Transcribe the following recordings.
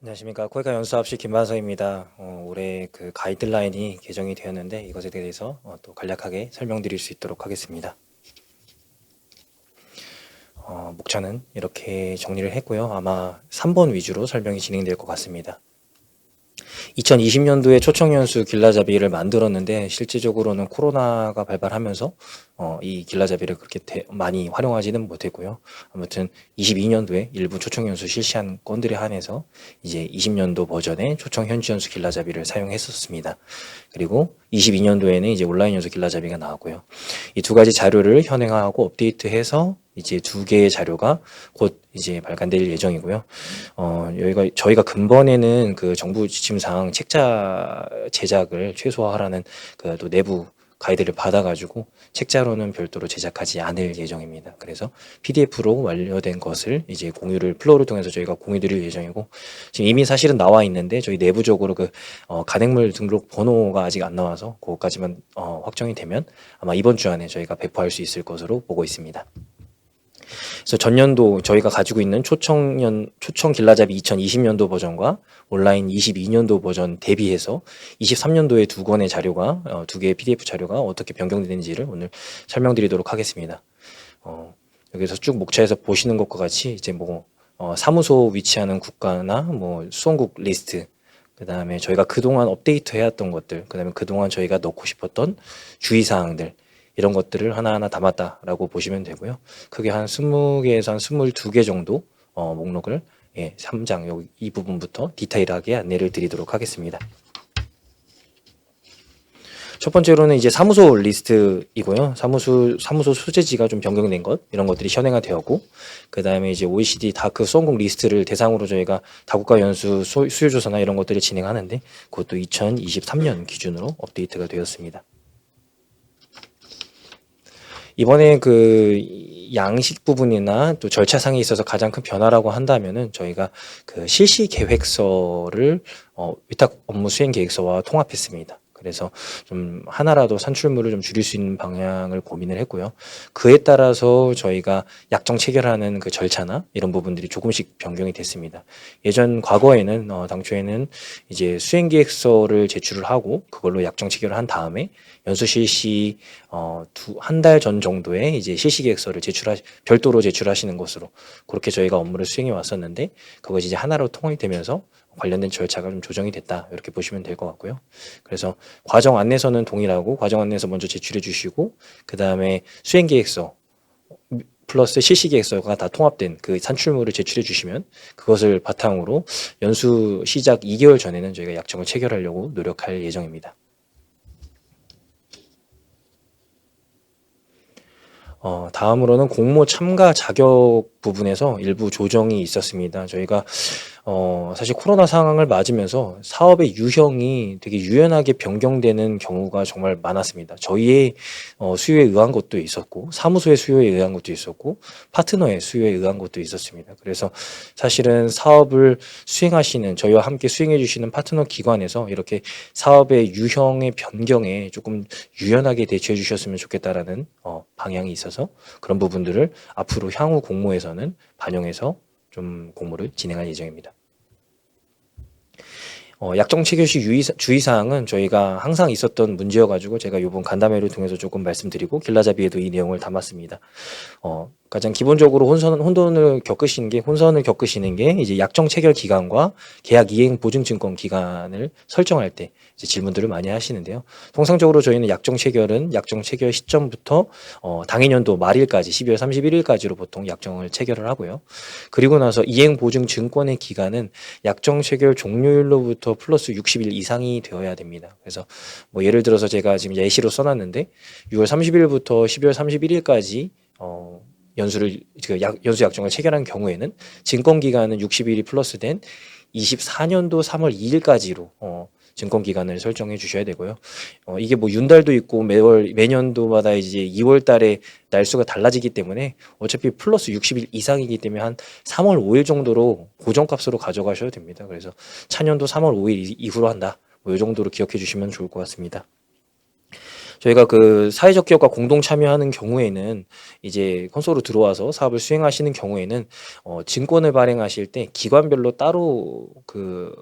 안녕하십니까. 코이카 연수합시 김만성입니다. 올해 그 가이드라인이 개정이 되었는데 이것에 대해서 또 간략하게 설명드릴 수 있도록 하겠습니다. 목차는 이렇게 정리를 했고요. 아마 3번 위주로 설명이 진행될 것 같습니다. 2020년도에 초청연수 길라잡이를 만들었는데 실질적으로는 코로나가 발발하면서 이 길라잡이를 그렇게 많이 활용하지는 못했고요. 아무튼 22년도에 일부 초청연수 실시한 건들에 한해서 이제 20년도 버전의 초청 현지연수 길라잡이를 사용했었습니다. 그리고 22년도에는 이제 온라인 연수 길라잡이가 나왔고요. 이 두 가지 자료를 현행화하고 업데이트해서 이제 두 개의 자료가 곧 이제 발간될 예정이고요. 저희가 근본에는 그 정부 지침상 책자 제작을 최소화하라는 그 또 내부 가이드를 받아가지고 책자로는 별도로 제작하지 않을 예정입니다. 그래서 PDF로 완료된 것을 이제 공유를 플로우를 통해서 저희가 공유드릴 예정이고, 지금 이미 사실은 나와 있는데 저희 내부적으로 그 간행물 등록 번호가 아직 안 나와서 그것까지만 확정이 되면 아마 이번 주 안에 저희가 배포할 수 있을 것으로 보고 있습니다. 그래서 전년도 저희가 가지고 있는 초청 길라잡이 2020년도 버전과 온라인 22년도 버전 대비해서 23년도에 두 권의 자료가 두 개의 PDF 자료가 어떻게 변경되는지를 오늘 설명드리도록 하겠습니다. 여기서 쭉 목차에서 보시는 것과 같이 이제 뭐 사무소 위치하는 국가나 뭐 수원국 리스트, 그 다음에 저희가 그동안 업데이트 해왔던 것들, 그 다음에 그동안 저희가 넣고 싶었던 주의사항들, 이런 것들을 하나하나 담았다라고 보시면 되고요. 크게 한 20개에서 한 22개 정도 목록을 3장 여기 이 부분부터 디테일하게 안내를 드리도록 하겠습니다. 첫 번째로는 이제 사무소 리스트이고요. 사무소 소재지가 좀 변경된 것, 이런 것들이 현행화 되었고, 그 다음에 이제 OECD 다크 수원국 리스트를 대상으로 저희가 다국가 연수 수요 조사나 이런 것들을 진행하는데, 그것도 2023년 기준으로 업데이트가 되었습니다. 이번에 그 양식 부분이나 또 절차상에 있어서 가장 큰 변화라고 한다면은 저희가 그 실시 계획서를 위탁 업무 수행 계획서와 통합했습니다. 그래서 좀 하나라도 산출물을 좀 줄일 수 있는 방향을 고민을 했고요. 그에 따라서 저희가 약정 체결하는 그 절차나 이런 부분들이 조금씩 변경이 됐습니다. 예전 과거에는 당초에는 이제 수행 계획서를 제출을 하고 그걸로 약정 체결을 한 다음에 연수 실시 한 달 전 정도에 이제 실시 계획서를 별도로 제출하시는 것으로 그렇게 저희가 업무를 수행해 왔었는데, 그것이 이제 하나로 통합이 되면서 관련된 절차가 좀 조정이 됐다, 이렇게 보시면 될 것 같고요. 그래서 과정 안내서는 동일하고 과정 안내서 먼저 제출해 주시고, 그 다음에 수행 계획서 플러스 실시 계획서가 다 통합된 그 산출물을 제출해 주시면 그것을 바탕으로 연수 시작 2개월 전에는 저희가 약정을 체결하려고 노력할 예정입니다. 다음으로는 공모 참가 자격 부분에서 일부 조정이 있었습니다. 저희가 사실 코로나 상황을 맞으면서 사업의 유형이 되게 유연하게 변경되는 경우가 정말 많았습니다. 저희의 수요에 의한 것도 있었고, 사무소의 수요에 의한 것도 있었고, 파트너의 수요에 의한 것도 있었습니다. 그래서 사실은 사업을 수행하시는, 저희와 함께 수행해 주시는 파트너 기관에서 이렇게 사업의 유형의 변경에 조금 유연하게 대처해 주셨으면 좋겠다라는 방향이 있어서 그런 부분들을 앞으로 향후 공모에서는 반영해서 좀 공모를 진행할 예정입니다. 약정 체결 시 주의사항은 저희가 항상 있었던 문제여가지고 제가 이번 간담회를 통해서 조금 말씀드리고 길라잡이에도 이 내용을 담았습니다. 가장 기본적으로 혼선을 겪으시는 게 이제 약정 체결 기간과 계약 이행 보증 증권 기간을 설정할 때 이제 질문들을 많이 하시는데요. 통상적으로 저희는 약정 체결 시점부터 당해년도 말일까지 12월 31일까지로 보통 약정을 체결을 하고요. 그리고 나서 이행 보증 증권의 기간은 약정 체결 종료일로부터 플러스 60일 이상이 되어야 됩니다. 그래서 뭐 예를 들어서 제가 지금 예시로 써놨는데 6월 30일부터 12월 31일까지 연수 약정을 체결한 경우에는 증권 기간은 60일이 플러스된 24년도 3월 2일까지로 증권 기간을 설정해 주셔야 되고요. 이게 뭐 윤달도 있고 매년도마다 이제 2월 달에 날수가 달라지기 때문에 어차피 플러스 60일 이상이기 때문에 한 3월 5일 정도로 고정값으로 가져가셔도 됩니다. 그래서 차년도 3월 5일 이후로 한다. 뭐 이 정도로 기억해 주시면 좋을 것 같습니다. 저희가 그 사회적 기업과 공동 참여하는 경우에는 이제 콘솔로 들어와서 사업을 수행하시는 경우에는 증권을 발행하실 때 기관별로 따로 그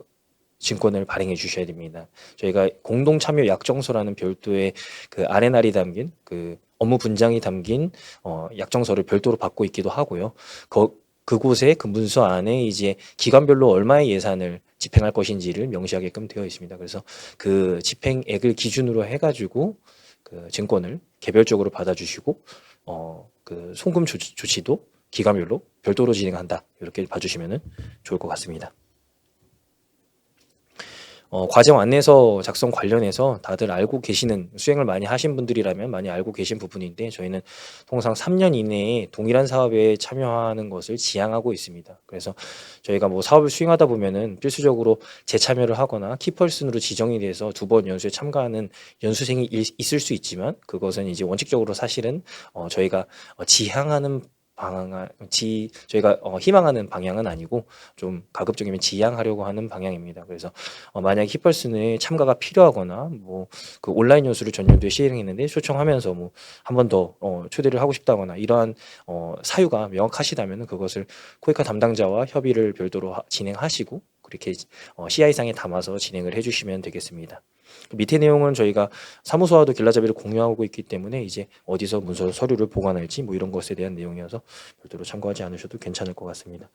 증권을 발행해 주셔야 됩니다. 저희가 공동 참여 약정서라는 별도의 그 RNR이 담긴 그 업무 분장이 담긴 약정서를 별도로 받고 있기도 하고요. 그곳에 그 문서 안에 이제 기관별로 얼마의 예산을 집행할 것인지를 명시하게끔 되어 있습니다. 그래서 그 집행액을 기준으로 해가지고 그 증권을 개별적으로 받아주시고 그 송금 조치도 기관별로 별도로 진행한다. 이렇게 봐주시면 좋을 것 같습니다. 과정 안내서 작성 관련해서 다들 알고 계시는, 수행을 많이 하신 분들이라면 많이 알고 계신 부분인데, 저희는 통상 3년 이내에 동일한 사업에 참여하는 것을 지향하고 있습니다. 그래서 저희가 뭐 사업을 수행하다 보면은 필수적으로 재참여를 하거나 키퍼슨으로 지정이 돼서 2번 연수에 참가하는 연수생이 있을 수 있지만, 그것은 이제 원칙적으로 사실은 저희가 지향하는 저희가 희망하는 방향은 아니고 좀 가급적이면 지향하려고 하는 방향입니다. 그래서 만약 히펄슨에 참가가 필요하거나 뭐 그 온라인 연수를 전년도에 시행했는데 초청하면서 뭐 한 번 더 초대를 하고 싶다거나 이러한 사유가 명확하시다면 그것을 코이카 담당자와 협의를 별도로 진행하시고 그렇게 CI상에 담아서 진행을 해주시면 되겠습니다. 밑에 내용은 저희가 사무소와도 길라잡이를 공유하고 있기 때문에 이제 어디서 문서 서류를 보관할지 뭐 이런 것에 대한 내용이어서 별도로 참고하지 않으셔도 괜찮을 것 같습니다.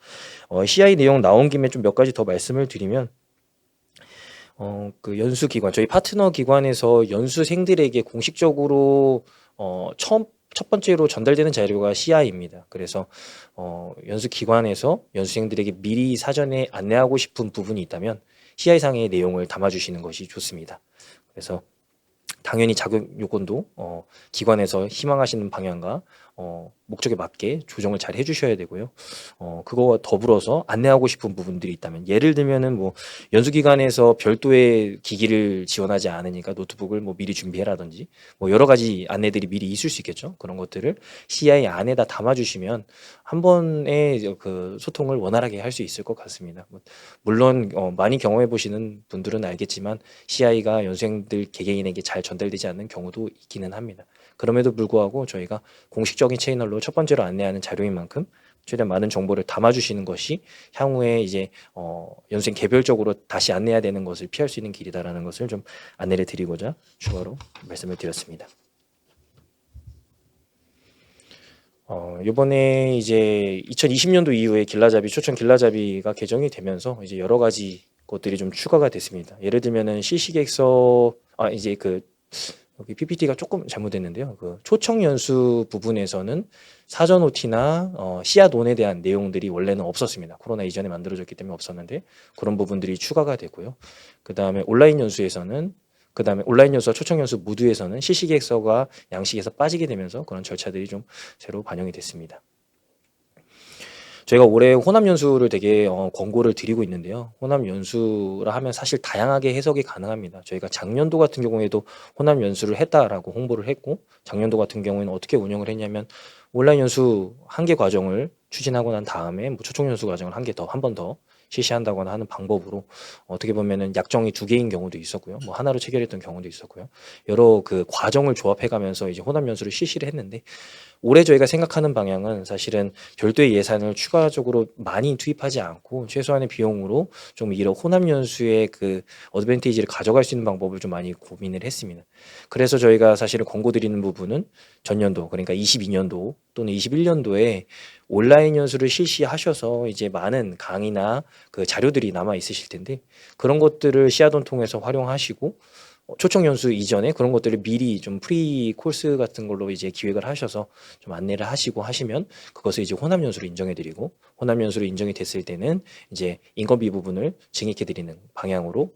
CI 내용 나온 김에 좀 몇 가지 더 말씀을 드리면 그 연수기관, 저희 파트너 기관에서 연수생들에게 공식적으로 첫 번째로 전달되는 자료가 CI입니다. 그래서 연수기관에서 연수생들에게 미리 사전에 안내하고 싶은 부분이 있다면 CI상의 내용을 담아주시는 것이 좋습니다. 그래서 당연히 자격 요건도 기관에서 희망하시는 방향과 목적에 맞게 조정을 잘 해주셔야 되고요. 그거와 더불어서 안내하고 싶은 부분들이 있다면, 예를 들면은 뭐 연수기관에서 별도의 기기를 지원하지 않으니까 노트북을 뭐 미리 준비해라든지 뭐 여러 가지 안내들이 미리 있을 수 있겠죠. 그런 것들을 CI 안에다 담아주시면 한 번에 그 소통을 원활하게 할 수 있을 것 같습니다. 물론 많이 경험해 보시는 분들은 알겠지만 CI가 연수생들 개개인에게 잘 전달되지 않는 경우도 있기는 합니다. 그럼에도 불구하고 저희가 공식적인 채널로 첫 번째로 안내하는 자료인 만큼 최대한 많은 정보를 담아주시는 것이 향후에 이제 연수생 개별적으로 다시 안내해야 되는 것을 피할 수 있는 길이다라는 것을 좀 안내를 드리고자 추가로 말씀을 드렸습니다. 이번에 이제 2020년도 이후에 길라잡이, 초청 길라잡이가 개정이 되면서 이제 여러 가지 것들이 좀 추가가 됐습니다. 예를 들면은 실시계획서, 이제 그 여기 PPT가 조금 잘못됐는데요. 그 초청 연수 부분에서는 사전 OT나 씨앗온에 대한 내용들이 원래는 없었습니다. 코로나 이전에 만들어졌기 때문에 없었는데 그런 부분들이 추가가 되고요. 그다음에 온라인 연수에서는 온라인 연수와 초청 연수 모두에서는 실시계획서가 양식에서 빠지게 되면서 그런 절차들이 좀 새로 반영이 됐습니다. 저희가 올해 호남 연수를 되게 권고를 드리고 있는데요. 호남 연수라 하면 사실 다양하게 해석이 가능합니다. 저희가 작년도 같은 경우에도 호남 연수를 했다라고 홍보를 했고, 작년도 같은 경우에는 어떻게 운영을 했냐면 온라인 연수 한 개 과정을 추진하고 난 다음에 뭐 초청 연수 과정을 한 번 더 실시한다거나 하는 방법으로 어떻게 보면은 약정이 2개인 경우도 있었고요. 뭐 하나로 체결했던 경우도 있었고요. 여러 그 과정을 조합해가면서 이제 호남 연수를 실시를 했는데, 올해 저희가 생각하는 방향은 사실은 별도의 예산을 추가적으로 많이 투입하지 않고 최소한의 비용으로 좀 이런 호남 연수의 그 어드밴티지를 가져갈 수 있는 방법을 좀 많이 고민을 했습니다. 그래서 저희가 사실은 권고드리는 부분은 전년도, 그러니까 22년도 또는 21년도에 온라인 연수를 실시하셔서 이제 많은 강의나 그 자료들이 남아 있으실 텐데 그런 것들을 씨앗온 통해서 활용하시고, 초청 연수 이전에 그런 것들을 미리 좀 프리 코스 같은 걸로 이제 기획을 하셔서 좀 안내를 하시고 하시면 그것을 이제 호남 연수로 인정해 드리고, 호남 연수로 인정이 됐을 때는 이제 인건비 부분을 증액해 드리는 방향으로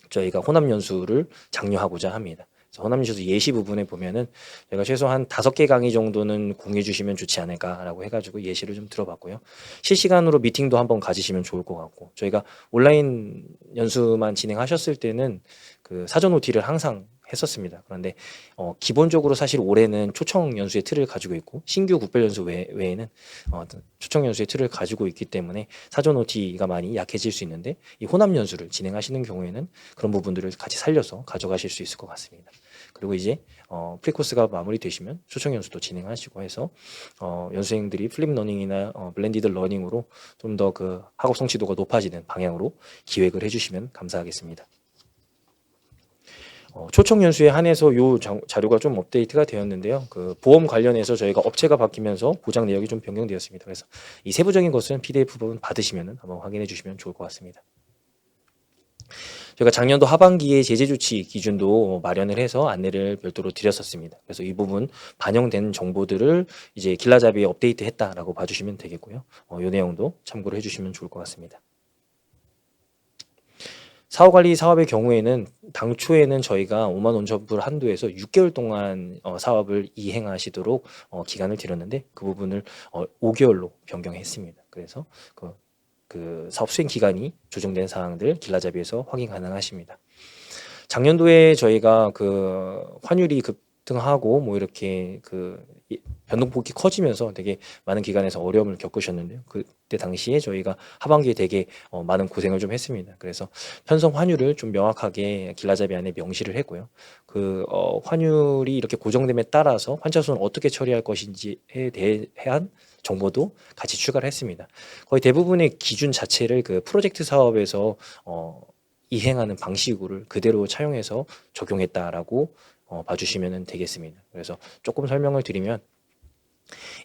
저희가 호남 연수를 장려하고자 합니다. 그래서 호남 연수 예시 부분에 보면은 제가 최소한 5개 강의 정도는 공유해 주시면 좋지 않을까라고 해가지고 예시를 좀 들어봤고요. 실시간으로 미팅도 한번 가지시면 좋을 것 같고, 저희가 온라인 연수만 진행하셨을 때는 그 사전 OT를 항상 했었습니다. 그런데 기본적으로 사실 올해는 초청 연수의 틀을 가지고 있고 신규 국별 연수 외에는 초청 연수의 틀을 가지고 있기 때문에 사전 OT가 많이 약해질 수 있는데, 이 호남 연수를 진행하시는 경우에는 그런 부분들을 같이 살려서 가져가실 수 있을 것 같습니다. 그리고 이제 프리코스가 마무리되시면 초청 연수도 진행하시고 해서 연수생들이 플립 러닝이나 블렌디드 러닝으로 좀 더 그 학업 성취도가 높아지는 방향으로 기획을 해주시면 감사하겠습니다. 초청 연수에 한해서 요 자료가 좀 업데이트가 되었는데요. 그 보험 관련해서 저희가 업체가 바뀌면서 보장 내역이 좀 변경되었습니다. 그래서 이 세부적인 것은 PDF 부분 받으시면 한번 확인해 주시면 좋을 것 같습니다. 저희가 작년도 하반기에 제재 조치 기준도 마련을 해서 안내를 별도로 드렸었습니다. 그래서 이 부분 반영된 정보들을 이제 길라잡이에 업데이트했다라고 봐주시면 되겠고요. 이 내용도 참고를 해주시면 좋을 것 같습니다. 사후관리 사업의 경우에는 당초에는 저희가 5만 원 전불 한도에서 6개월 동안 사업을 이행하시도록 기간을 드렸는데 그 부분을 5개월로 변경했습니다. 그래서 그 사업 수행 기간이 조정된 사항들 길라잡이에서 확인 가능하십니다. 작년도에 저희가 그 환율이 급등하고 뭐 이렇게 그 변동폭이 커지면서 되게 많은 기관에서 어려움을 겪으셨는데요. 그때 당시에 저희가 하반기에 되게 많은 고생을 좀 했습니다. 그래서 편성 환율을 좀 명확하게 길라잡이 안에 명시를 했고요. 그 환율이 이렇게 고정됨에 따라서 환차손을 어떻게 처리할 것인지에 대한 정보도 같이 추가를 했습니다. 거의 대부분의 기준 자체를 그 프로젝트 사업에서 이행하는 방식을 그대로 차용해서 적용했다라고 봐주시면 되겠습니다. 그래서 조금 설명을 드리면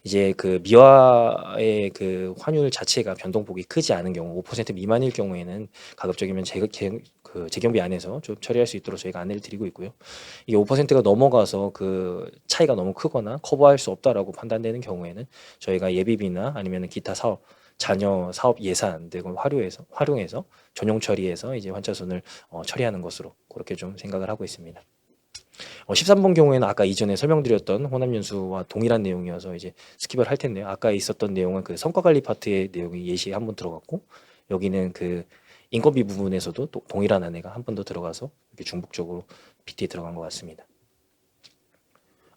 이제 그 미화의 그 환율 자체가 변동폭이 크지 않은 경우 5% 미만일 경우에는 가급적이면 재경비 안에서 좀 처리할 수 있도록 저희가 안내를 드리고 있고요. 이게 5%가 넘어가서 그 차이가 너무 크거나 커버할 수 없다라고 판단되는 경우에는 저희가 예비비나 아니면 기타 사업 자녀 사업 예산 등을 활용해서 전용 처리해서 이제 환차손을 처리하는 것으로 그렇게 좀 생각을 하고 있습니다. 13번 경우에는 아까 이전에 설명드렸던 호남연수와 동일한 내용이어서 이제 스킵을 할 텐데요. 아까 있었던 내용은 그 성과관리 파트의 내용이 예시에 한 번 들어갔고 여기는 그 인건비 부분에서도 또 동일한 안내가 한 번 더 들어가서 이렇게 중복적으로 PT에 들어간 것 같습니다.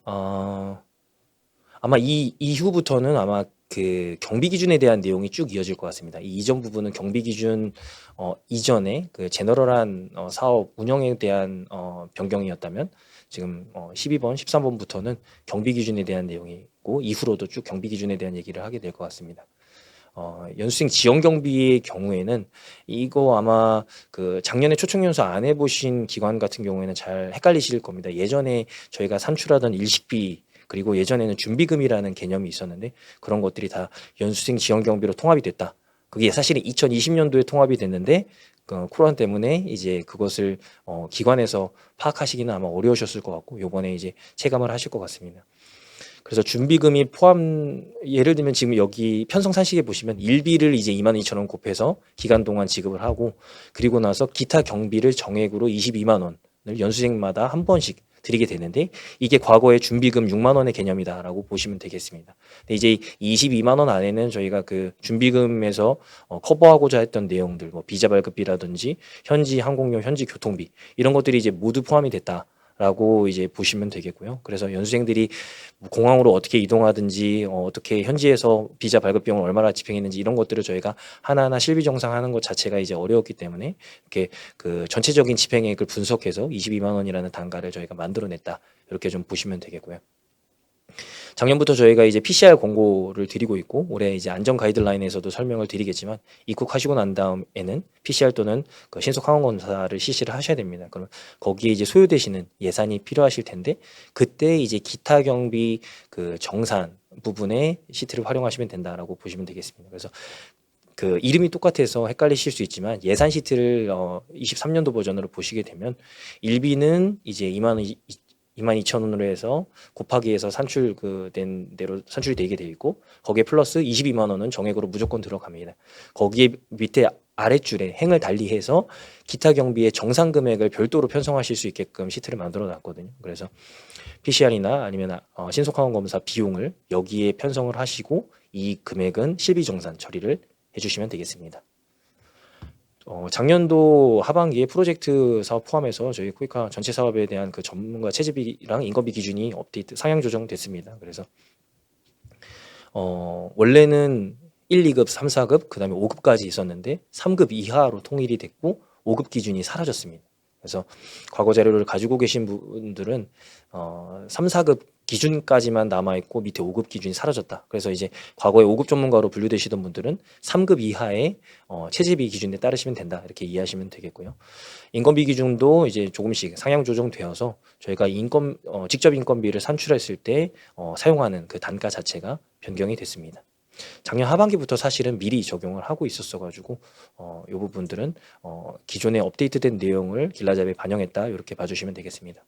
아마 이 이후부터는 아마 그 경비 기준에 대한 내용이 쭉 이어질 것 같습니다. 이 이전 부분은 경비 기준 이전에 그 제너럴한 사업 운영에 대한 변경이었다면 지금 12번, 13번부터는 경비 기준에 대한 내용이 있고 이후로도 쭉 경비 기준에 대한 얘기를 하게 될 것 같습니다. 연수생 지원 경비의 경우에는 이거 아마 그 작년에 초청 연수 안 해보신 기관 같은 경우에는 잘 헷갈리실 겁니다. 예전에 저희가 산출하던 일식비 그리고 예전에는 준비금이라는 개념이 있었는데 그런 것들이 다 연수생 지원 경비로 통합이 됐다. 그게 사실은 2020년도에 통합이 됐는데 코로나 때문에 이제 그것을 기관에서 파악하시기는 아마 어려우셨을 것 같고 요번에 이제 체감을 하실 것 같습니다. 그래서 준비금이 포함 예를 들면 지금 여기 편성산식에 보시면 일비를 이제 22,000원 곱해서 기간 동안 지급을 하고 그리고 나서 기타 경비를 정액으로 22만 원을 연수생마다 한 번씩 드리게 되는데 이게 과거의 준비금 6만 원의 개념이다라고 보시면 되겠습니다. 근데 이제 22만 원 안에는 저희가 그 준비금에서 커버하고자 했던 내용들 뭐 비자 발급비라든지 현지 항공료, 현지 교통비 이런 것들이 이제 모두 포함이 됐다. 라고 이제 보시면 되겠고요. 그래서 연수생들이 공항으로 어떻게 이동하든지 어떻게 현지에서 비자 발급 비용을 얼마나 집행했는지 이런 것들을 저희가 하나하나 실비 정상하는 것 자체가 이제 어려웠기 때문에 이렇게 그 전체적인 집행액을 분석해서 22만 원이라는 단가를 저희가 만들어냈다. 이렇게 좀 보시면 되겠고요. 작년부터 저희가 이제 PCR 권고를 드리고 있고 올해 이제 안전 가이드라인에서도 설명을 드리겠지만 입국하시고 난 다음에는 PCR 또는 그 신속 항원 검사를 실시를 하셔야 됩니다. 그럼 거기에 이제 소요되시는 예산이 필요하실 텐데 그때 이제 기타 경비 그 정산 부분에 시트를 활용하시면 된다라고 보시면 되겠습니다. 그래서 그 이름이 똑같아서 헷갈리실 수 있지만 예산 시트를 23년도 버전으로 보시게 되면 일비는 이제 22,000원으로 해서 곱하기 해서 산출된 대로 산출이 되게 돼 있고 거기에 플러스 22만 원은 정액으로 무조건 들어갑니다. 거기에 밑에 아랫줄에 행을 달리해서 기타 경비의 정상 금액을 별도로 편성하실 수 있게끔 시트를 만들어 놨거든요. 그래서 PCR이나 아니면 신속항원 검사 비용을 여기에 편성을 하시고 이 금액은 실비 정산 처리를 해주시면 되겠습니다. 작년도 하반기에 프로젝트 사업 포함해서 저희 코이카 전체 사업에 대한 그 전문가 채집이랑 인건비 기준이 업데이트 상향 조정됐습니다. 그래서 원래는 1, 2급, 3, 4급, 그다음에 5급까지 있었는데 3급 이하로 통일이 됐고 5급 기준이 사라졌습니다. 그래서 과거 자료를 가지고 계신 분들은 3, 4급 기준까지만 남아있고 밑에 5급 기준이 사라졌다. 그래서 이제 과거에 5급 전문가로 분류되시던 분들은 3급 이하의 체제비 기준에 따르시면 된다. 이렇게 이해하시면 되겠고요. 인건비 기준도 이제 조금씩 상향 조정되어서 저희가 직접 인건비를 산출했을 때 사용하는 그 단가 자체가 변경이 됐습니다. 작년 하반기부터 사실은 미리 적용을 하고 있었어가지고 이 부분들은 기존에 업데이트된 내용을 길라잡에 반영했다 이렇게 봐주시면 되겠습니다.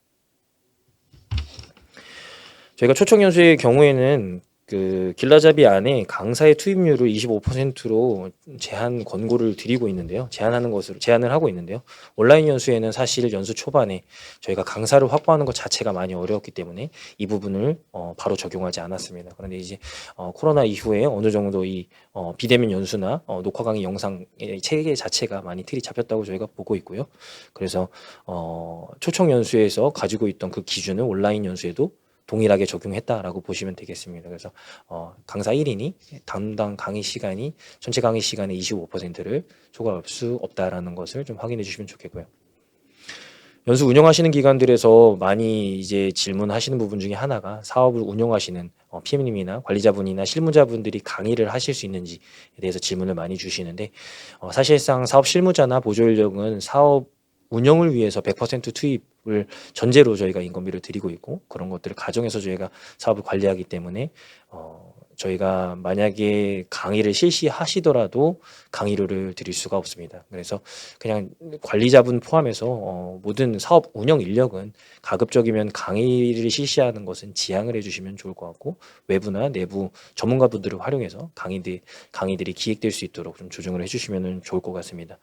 저희가 초청연수의 경우에는 그 길라잡이 안에 강사의 투입률을 25%로 제한 권고를 드리고 있는데요. 제한을 하고 있는데요. 온라인 연수에는 사실 연수 초반에 저희가 강사를 확보하는 것 자체가 많이 어려웠기 때문에 이 부분을 바로 적용하지 않았습니다. 그런데 이제 코로나 이후에 어느 정도 이 비대면 연수나 녹화 강의 영상의 체계 자체가 많이 틀이 잡혔다고 저희가 보고 있고요. 그래서 초청 연수에서 가지고 있던 그 기준을 온라인 연수에도 동일하게 적용했다라고 보시면 되겠습니다. 그래서 강사 1인이 담당 강의 시간이 전체 강의 시간의 25%를 초과할 수 없다라는 것을 좀 확인해 주시면 좋겠고요. 연수 운영하시는 기관들에서 많이 이제 질문하시는 부분 중에 하나가 사업을 운영하시는 PM님이나 관리자분이나 실무자분들이 강의를 하실 수 있는지에 대해서 질문을 많이 주시는데 사실상 사업 실무자나 보조 인력은 사업 운영을 위해서 100% 투입을 전제로 저희가 인건비를 드리고 있고 그런 것들을 가정해서 저희가 사업을 관리하기 때문에 저희가 만약에 강의를 실시하시더라도 강의료를 드릴 수가 없습니다. 그래서 그냥 관리자분 포함해서 모든 사업 운영 인력은 가급적이면 강의를 실시하는 것은 지양을 해주시면 좋을 것 같고 외부나 내부 전문가분들을 활용해서 강의들이 기획될 수 있도록 좀 조정을 해주시면 좋을 것 같습니다.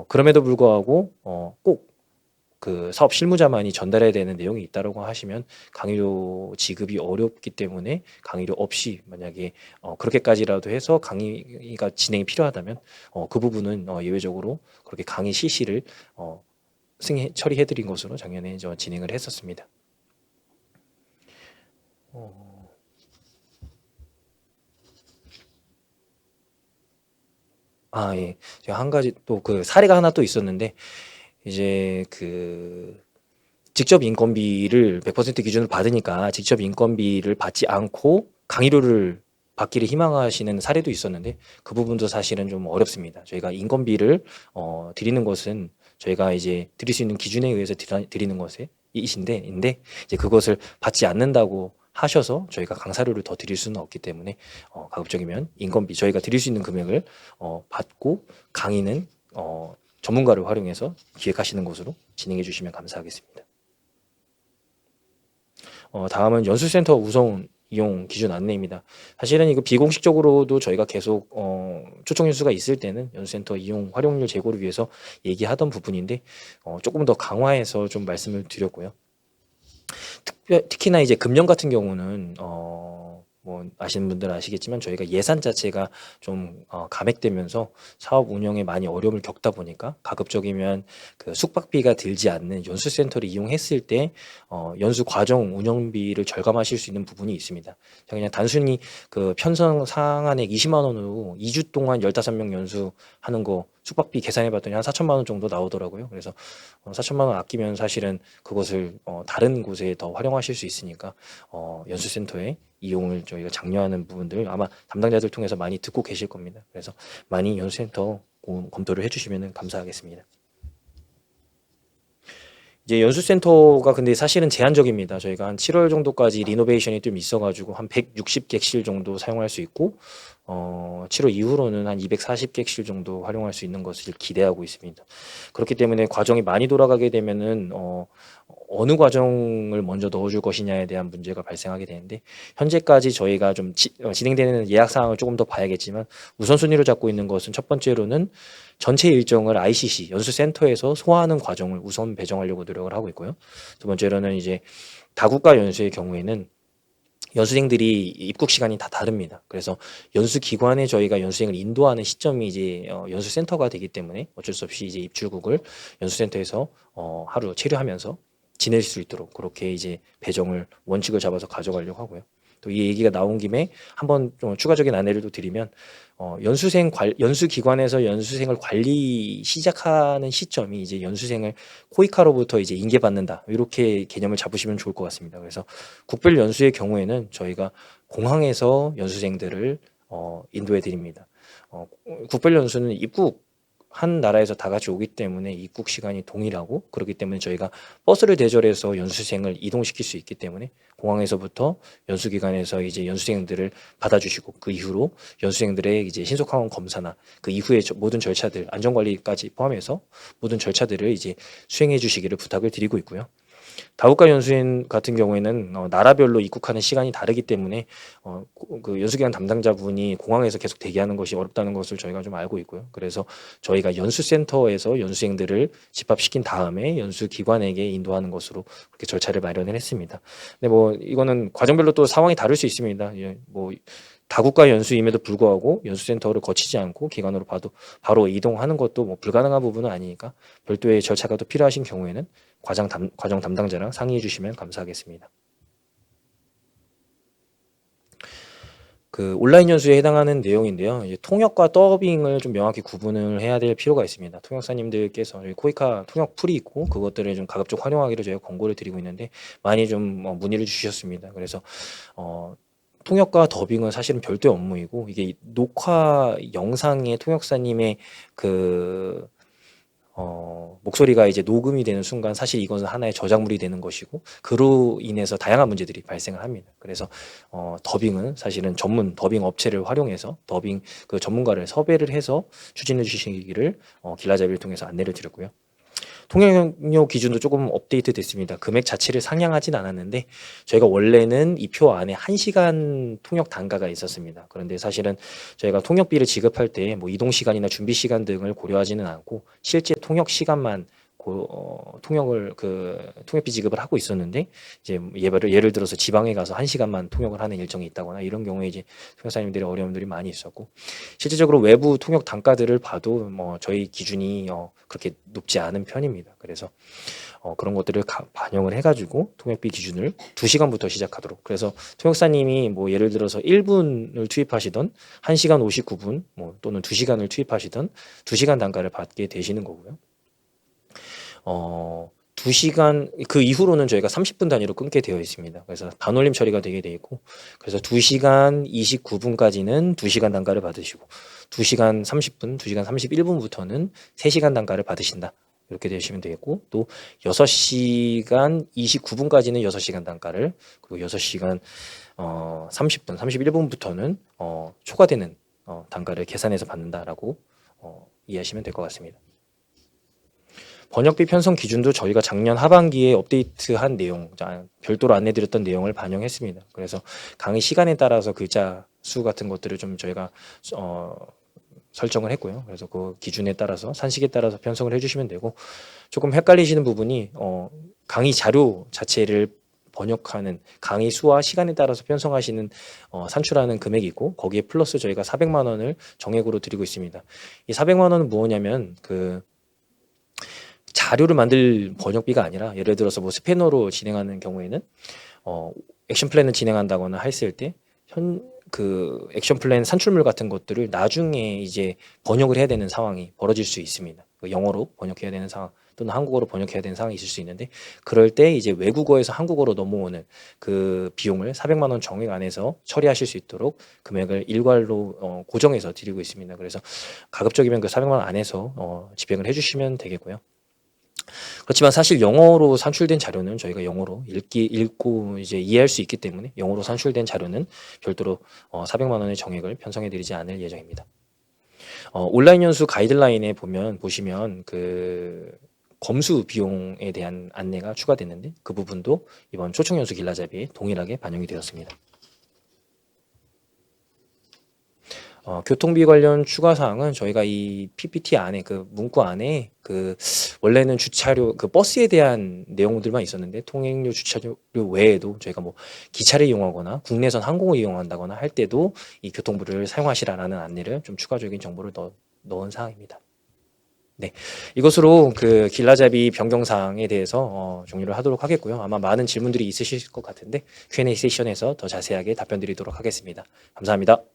그럼에도 불구하고 꼭 그 사업 실무자만이 전달해야 되는 내용이 있다라고 하시면 강의료 지급이 어렵기 때문에 강의료 없이 만약에 그렇게까지라도 해서 강의가 진행이 필요하다면 그 부분은 예외적으로 그렇게 강의 실시를 처리해드린 것으로 작년에 진행을 했었습니다. 예. 제가 한 가지 또 그 사례가 하나 또 있었는데 이제 그 직접 인건비를 100% 기준으로 받으니까 직접 인건비를 받지 않고 강의료를 받기를 희망하시는 사례도 있었는데 그 부분도 사실은 좀 어렵습니다. 저희가 인건비를 드리는 것은 저희가 이제 드릴 수 있는 기준에 의해서 드리는 것인데 이제 그것을 받지 않는다고 하셔서 저희가 강사료를 더 드릴 수는 없기 때문에 가급적이면 인건비 저희가 드릴 수 있는 금액을 받고 강의는 전문가를 활용해서 기획하시는 것으로 진행해 주시면 감사하겠습니다. 다음은 연수센터 우선 이용 기준 안내입니다. 사실은 이거 비공식적으로도 저희가 계속 초청 연수가 있을 때는 연수센터 이용 활용률 제고를 위해서 얘기하던 부분인데 조금 더 강화해서 좀 말씀을 드렸고요. 특히나 이제 금년 같은 경우는 뭐 아시는 분들은 아시겠지만 저희가 예산 자체가 좀 감액되면서 사업 운영에 많이 어려움을 겪다 보니까 가급적이면 그 숙박비가 들지 않는 연수센터를 이용했을 때 연수 과정 운영비를 절감하실 수 있는 부분이 있습니다. 그냥 단순히 그 편성 상한액 20만 원으로 2주 동안 15명 연수하는 거 숙박비 계산해 봤더니 한 4천만 원 정도 나오더라고요. 그래서 4천만 원 아끼면 사실은 그것을 다른 곳에 더 활용하실 수 있으니까 연수센터에 이용을 저희가 장려하는 부분들 아마 담당자들 통해서 많이 듣고 계실 겁니다. 그래서 많이 연수센터 검토를 해주시면 감사하겠습니다. 이제 연수센터가 근데 사실은 제한적입니다. 저희가 한 7월 정도까지 리노베이션이 좀 있어가지고 한 160객실 정도 사용할 수 있고 7월 이후로는 한 240객실 정도 활용할 수 있는 것을 기대하고 있습니다. 그렇기 때문에 과정이 많이 돌아가게 되면은 어느 과정을 먼저 넣어줄 것이냐에 대한 문제가 발생하게 되는데 현재까지 저희가 좀 진행되는 예약 사항을 조금 더 봐야겠지만 우선순위로 잡고 있는 것은 첫 번째로는 전체 일정을 ICC 연수센터에서 소화하는 과정을 우선 배정하려고 노력을 하고 있고요. 두 번째로는 이제 다국가 연수의 경우에는 연수생들이 입국 시간이 다 다릅니다. 그래서 연수기관에 저희가 연수생을 인도하는 시점이 이제 연수센터가 되기 때문에 어쩔 수 없이 이제 입출국을 연수센터에서 하루 체류하면서 지낼 수 있도록 그렇게 이제 배정을 원칙을 잡아서 가져가려고 하고요. 또 이 얘기가 나온 김에 한번 좀 추가적인 안내를 또 드리면 연수 기관에서 연수생을 관리 시작하는 시점이 이제 연수생을 코이카로부터 이제 인계받는다 이렇게 개념을 잡으시면 좋을 것 같습니다. 그래서 국별 연수의 경우에는 저희가 공항에서 연수생들을 인도해 드립니다. 국별 연수는 입국 한 나라에서 다 같이 오기 때문에 입국 시간이 동일하고 그렇기 때문에 저희가 버스를 대절해서 연수생을 이동시킬 수 있기 때문에 공항에서부터 연수기관에서 이제 연수생들을 받아주시고 그 이후로 연수생들의 이제 신속항원 검사나 그 이후의 모든 절차들 안전관리까지 포함해서 모든 절차들을 이제 수행해 주시기를 부탁을 드리고 있고요. 다국가 연수인 같은 경우에는 나라별로 입국하는 시간이 다르기 때문에 그 연수기관 담당자분이 공항에서 계속 대기하는 것이 어렵다는 것을 저희가 좀 알고 있고요. 그래서 저희가 연수센터에서 연수생들을 집합시킨 다음에 연수기관에게 인도하는 것으로 그렇게 절차를 마련을 했습니다. 근데 뭐 이거는 과정별로 또 상황이 다를 수 있습니다. 예, 뭐 다국가 연수임에도 불구하고 연수센터를 거치지 않고 기관으로 바로 이동하는 것도 뭐 불가능한 부분은 아니니까 별도의 절차가 또 필요하신 경우에는 과정 담당자랑 상의해 주시면 감사하겠습니다. 그 온라인 연수에 해당하는 내용인데요. 이제 통역과 더빙을 좀 명확히 구분을 해야 될 필요가 있습니다. 통역사님들께서 저희 코이카 통역 풀이 있고 그것들을 좀 가급적 활용하기를 저희가 권고를 드리고 있는데 많이 좀 문의를 주셨습니다. 그래서 통역과 더빙은 사실은 별도의 업무이고 이게 녹화 영상의 통역사님의 그 목소리가 이제 녹음이 되는 순간 사실 이것은 하나의 저작물이 되는 것이고 그로 인해서 다양한 문제들이 발생을 합니다. 그래서 더빙은 사실은 전문 더빙 업체를 활용해서 더빙 그 전문가를 섭외를 해서 추진해 주시기를 길라잡이를 통해서 안내를 드렸고요. 통역료 기준도 조금 업데이트 됐습니다. 금액 자체를 상향하진 않았는데 저희가 원래는 이 표 안에 1시간 통역 단가가 있었습니다. 그런데 사실은 저희가 통역비를 지급할 때 뭐 이동 시간이나 준비 시간 등을 고려하지는 않고 실제 통역 시간만 통역비 지급을 하고 있었는데 이제 예를 들어서 지방에 가서 1시간만 통역을 하는 일정이 있다거나 이런 경우에 이제 통역사님들의 어려움들이 많이 있었고 실질적으로 외부 통역 단가들을 봐도 뭐 저희 기준이 그렇게 높지 않은 편입니다. 그래서 그런 것들을 반영을 해가지고 통역비 기준을 2시간부터 시작하도록 그래서 통역사님이 뭐 예를 들어서 1분을 투입하시던 1시간 59분 뭐 또는 2시간을 투입하시던 2시간 단가를 받게 되시는 거고요. 2시간 그 이후로는 저희가 30분 단위로 끊게 되어 있습니다. 그래서 반올림 처리가 되게 돼 있고 그래서 2시간 29분까지는 2시간 단가를 받으시고 2시간 30분, 2시간 31분부터는 3시간 단가를 받으신다. 이렇게 되시면 되겠고 또 6시간 29분까지는 6시간 단가를 그리고 6시간 30분, 31분부터는 초과되는 단가를 계산해서 받는다라고 이해하시면 될 것 같습니다. 번역비 편성 기준도 저희가 작년 하반기에 업데이트한 내용, 별도로 안내드렸던 내용을 반영했습니다. 그래서 강의 시간에 따라서 글자 수 같은 것들을 좀 저희가 설정을 했고요. 그래서 그 기준에 따라서 산식에 따라서 편성을 해주시면 되고 조금 헷갈리시는 부분이 강의 자료 자체를 번역하는 강의 수와 시간에 따라서 편성하시는 산출하는 금액이 있고 거기에 플러스 저희가 400만 원을 정액으로 드리고 있습니다. 이 400만 원은 무엇냐면 그 자료를 만들 번역비가 아니라 예를 들어서 뭐 스패너로 진행하는 경우에는 액션 플랜을 진행한다거나 했을 때 그 액션 플랜 산출물 같은 것들을 나중에 이제 번역을 해야 되는 상황이 벌어질 수 있습니다. 영어로 번역해야 되는 상황 또는 한국어로 번역해야 되는 상황이 있을 수 있는데 그럴 때 이제 외국어에서 한국어로 넘어오는 그 비용을 400만 원 정액 안에서 처리하실 수 있도록 금액을 일괄로 고정해서 드리고 있습니다. 그래서 가급적이면 그 400만 원 안에서 집행을 해주시면 되겠고요. 그렇지만 사실 영어로 산출된 자료는 저희가 영어로 읽고 이제 이해할 수 있기 때문에 영어로 산출된 자료는 별도로 400만 원의 정액을 편성해 드리지 않을 예정입니다. 온라인 연수 가이드라인에 보시면 그 검수 비용에 대한 안내가 추가됐는데 그 부분도 이번 초청 연수 길라잡이에 동일하게 반영이 되었습니다. 교통비 관련 추가 사항은 저희가 이 PPT 안에 그 문구 안에 그 원래는 주차료 그 버스에 대한 내용들만 있었는데 통행료 주차료 외에도 저희가 뭐 기차를 이용하거나 국내선 항공을 이용한다거나 할 때도 이 교통부를 사용하시라라는 안내를 좀 추가적인 정보를 넣은 사항입니다. 이것으로 그 길라잡이 변경사항에 대해서 종료를 하도록 하겠고요. 아마 많은 질문들이 있으실 것 같은데 Q&A 세션에서 더 자세하게 답변 드리도록 하겠습니다. 감사합니다.